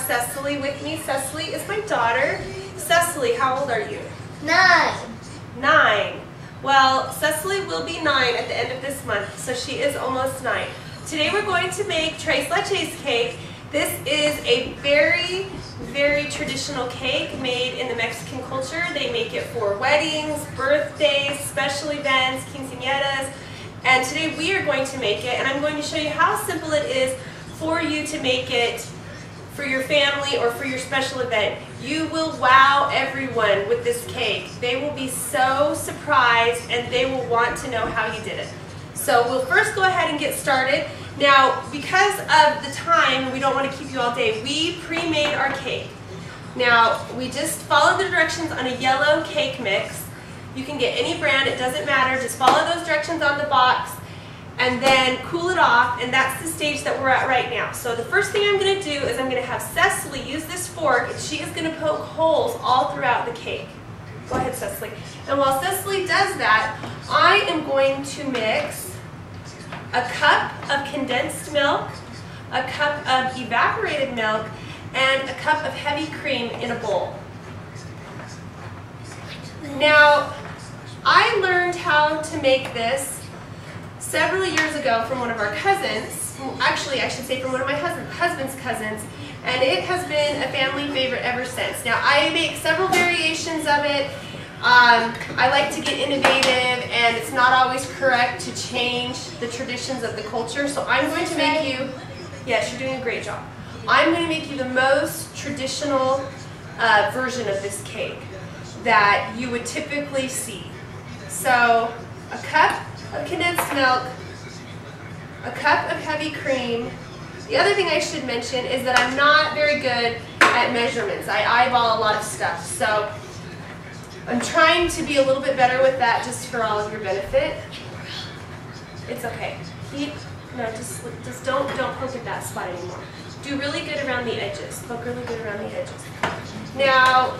Cecily with me. Cecily is my daughter. Cecily, how old are you? 9. 9. Well, Cecily will be 9 at the end of this month, so she is almost 9. Today we're going to make Tres Leches cake. This is a very, very traditional cake made in the Mexican culture. They make it for weddings, birthdays, special events, quinceañeras, and today we are going to make it, and I'm going to show you how simple it is for you to make it for your family or for your special event. You will wow everyone with this cake. They will be so surprised and they will want to know how you did it. So we'll first go ahead and get started. Now, because of the time, we don't want to keep you all day, we pre-made our cake. Now, we just follow the directions on a yellow cake mix. You can get any brand, it doesn't matter, just follow those directions on the box and then cool it off, and that's the stage that we're at right now. So the first thing I'm going to do is I'm going to have Cecily use this fork, and she is going to poke holes all throughout the cake. Go ahead, Cecily. And while Cecily does that, I am going to mix a cup of condensed milk, a cup of evaporated milk, and a cup of heavy cream in a bowl. Now, I learned how to make this several years ago from one of our cousins, actually I should say from one of my husband's cousins, and it has been a family favorite ever since. Now I make several variations of it. I like to get innovative, and it's not always correct to change the traditions of the culture, so I'm going to make you, yes, you're doing a great job. I'm going to make you the most traditional version of this cake that you would typically see. So a cup of condensed milk, a cup of heavy cream. The other thing I should mention is that I'm not very good at measurements. I eyeball a lot of stuff, so I'm trying to be a little bit better with that just for all of your benefit. It's okay. Just don't poke at that spot anymore. Do really good around the edges. Poke really good around the edges. Now,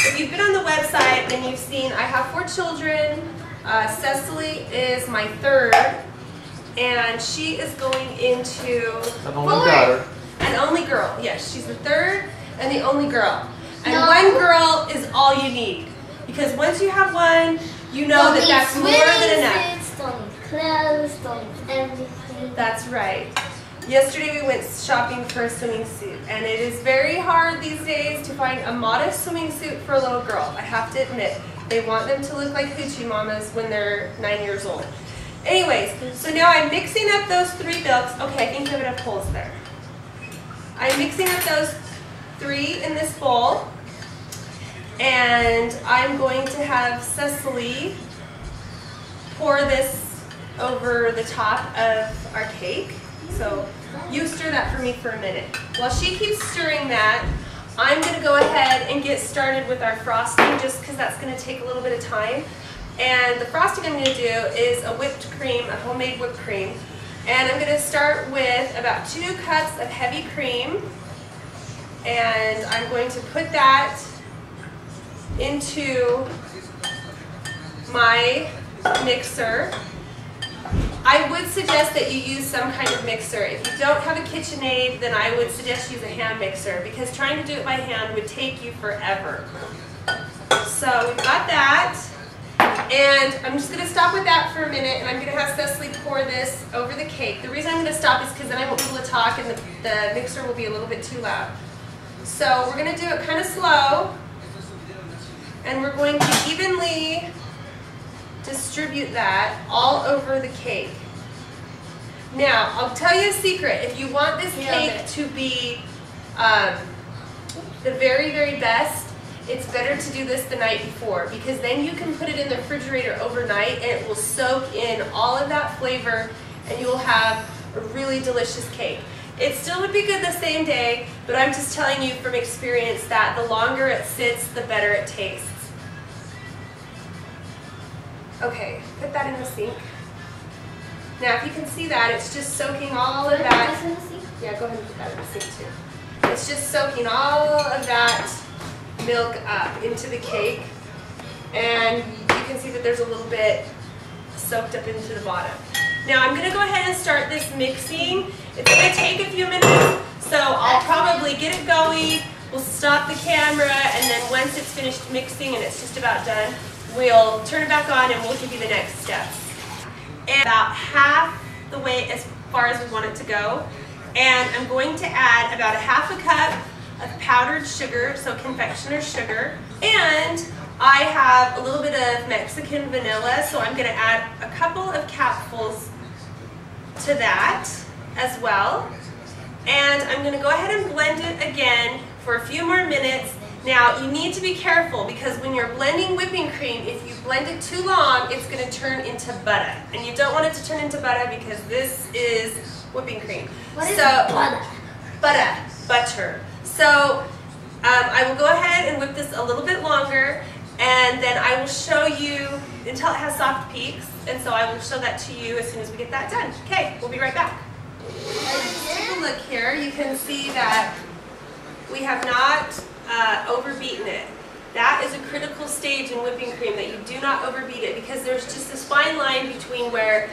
if you've been on the website, then you've seen I have 4 children. Cecily is my 3rd, and she is going into an only daughter. An only girl. Yes, she's the 3rd and the only girl. And one girl is all you need, because once you have one, you know that that's more than enough. Don't need clothes, don't need everything. That's right. Yesterday we went shopping for a swimming suit, and it is very hard these days to find a modest swimming suit for a little girl. I have to admit, they want them to look like hoochie mamas when they're 9 years old. Anyways, so now I'm mixing up those 3 milks. Okay, I think you have enough holes there. I'm mixing up those 3 in this bowl, and I'm going to have Cecily pour this over the top of our cake. So you stir that for me for a minute. While she keeps stirring that, I'm going to go ahead and get started with our frosting, just because that's going to take a little bit of time. And the frosting I'm going to do is a whipped cream, a homemade whipped cream. And I'm going to start with about 2 cups of heavy cream. And I'm going to put that into my mixer. I would suggest that you use some kind of mixer. If you don't have a KitchenAid, then I would suggest use a hand mixer, because trying to do it by hand would take you forever. So we've got that, and I'm just going to stop with that for a minute, and I'm going to have Cecily pour this over the cake. The reason I'm going to stop is because then I won't be able to talk, and the mixer will be a little bit too loud. So we're going to do it kind of slow, and we're going to evenly distribute that all over the cake. Now, I'll tell you a secret. If you want this cake to be the very, very best, it's better to do this the night before, because then you can put it in the refrigerator overnight and it will soak in all of that flavor, and you will have a really delicious cake. It still would be good the same day, but I'm just telling you from experience that the longer it sits, the better it tastes. Okay, put that in the sink. Now, if you can see that, it's just soaking all of that. Yeah, go ahead and put that in the sink too. It's just soaking all of that milk up into the cake, and you can see that there's a little bit soaked up into the bottom. Now I'm going to go ahead and start this mixing. It's going to take stop the camera, and then once it's finished mixing and it's just about done, we'll turn it back on and we'll give you the next steps. And about half the way as far as we want it to go. And I'm going to add about a half a cup of powdered sugar, so confectioner's sugar. And I have a little bit of Mexican vanilla, so I'm going to add a couple of capfuls to that as well. And I'm going to go ahead and blend it again for a few more minutes. Now, you need to be careful because when you're blending whipping cream, if you blend it too long, it's going to turn into butter. And you don't want it to turn into butter because this is whipping cream. What is butter? Butter. So, I will go ahead and whip this a little bit longer, and then I will show you until it has soft peaks. And so I will show that to you as soon as we get that done. Okay, we'll be right back. Take a look here. You can see that we have not overbeaten it. That is a critical stage in whipping cream, that you do not overbeat it, because there's just this fine line between where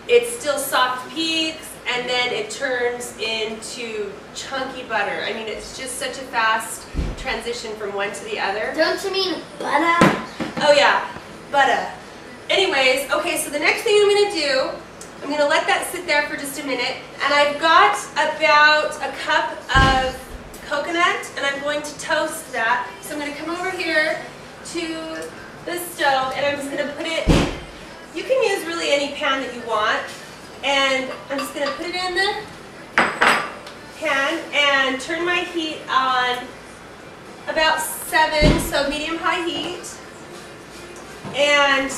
it's still soft peaks and then it turns into chunky butter. I mean, it's just such a fast transition from one to the other. Don't you mean butter? Oh yeah, butter. Anyways, okay, so the next thing I'm going to do, I'm going to let that sit there for just a minute, and I've got about a cup of coconut, and I'm going to toast that. So I'm going to come over here to the stove, and I'm just going to put it, you can use really any pan that you want, and I'm just going to put it in the pan and turn my heat on about 7, so medium-high heat, and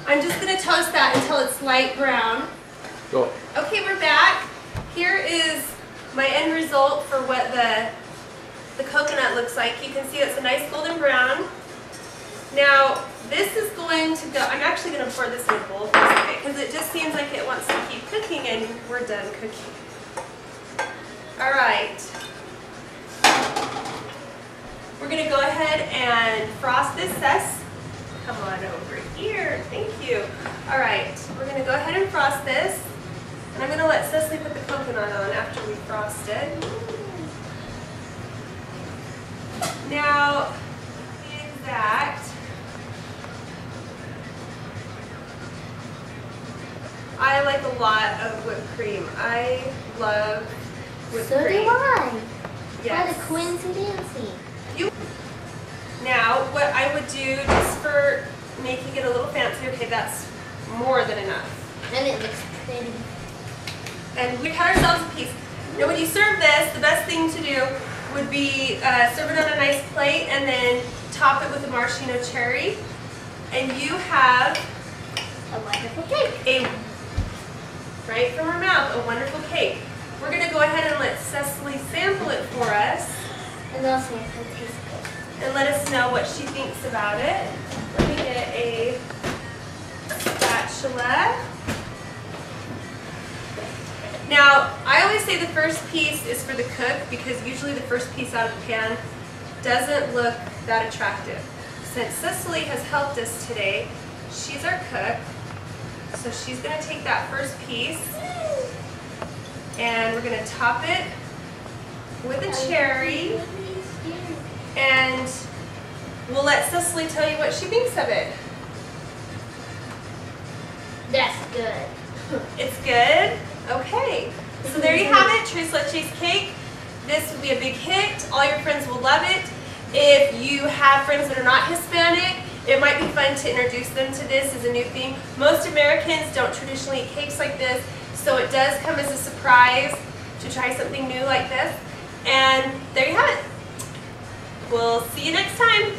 I'm just going to toast that until it's light brown. Go. Okay, we're back. Here is my end result for what the coconut looks like. You can see it's a nice golden brown. Now, this is going to go, I'm actually going to pour this in a bowl for a second because it just seems like it wants to keep cooking, and we're done cooking. Alright. We're going to go ahead and frost this cess. Come on over here. Thank you. Alright, we're going to go ahead and frost this. And I'm going to let Cecily put the coconut on after we frost it. Now, to be exact, I like a lot of whipped cream. I love whipped cream. So do I. Yes. What a coincidence. Now, what I would do, just for making it a little fancy, okay, that's more than enough. And it looks pretty. And we cut ourselves a piece. Now when you serve this, the best thing to do would be serve it on a nice plate and then top it with a maraschino cherry. And you have A wonderful cake. Right from her mouth, a wonderful cake. We're going to go ahead and let Cecily sample it for us. And also if it tastes good. And let us know what she thinks about it. Let me get a spatula. Now, I always say the first piece is for the cook because usually the first piece out of the pan doesn't look that attractive. Since Cecily has helped us today, she's our cook, so she's going to take that first piece and we're going to top it with a cherry, and we'll let Cecily tell you what she thinks of it. That's good. It's good? Okay. So there you have it, Tres Leches cake. This will be a big hit. All your friends will love it. If you have friends that are not Hispanic, it might be fun to introduce them to this as a new thing. Most Americans don't traditionally eat cakes like this, so it does come as a surprise to try something new like this. And there you have it. We'll see you next time.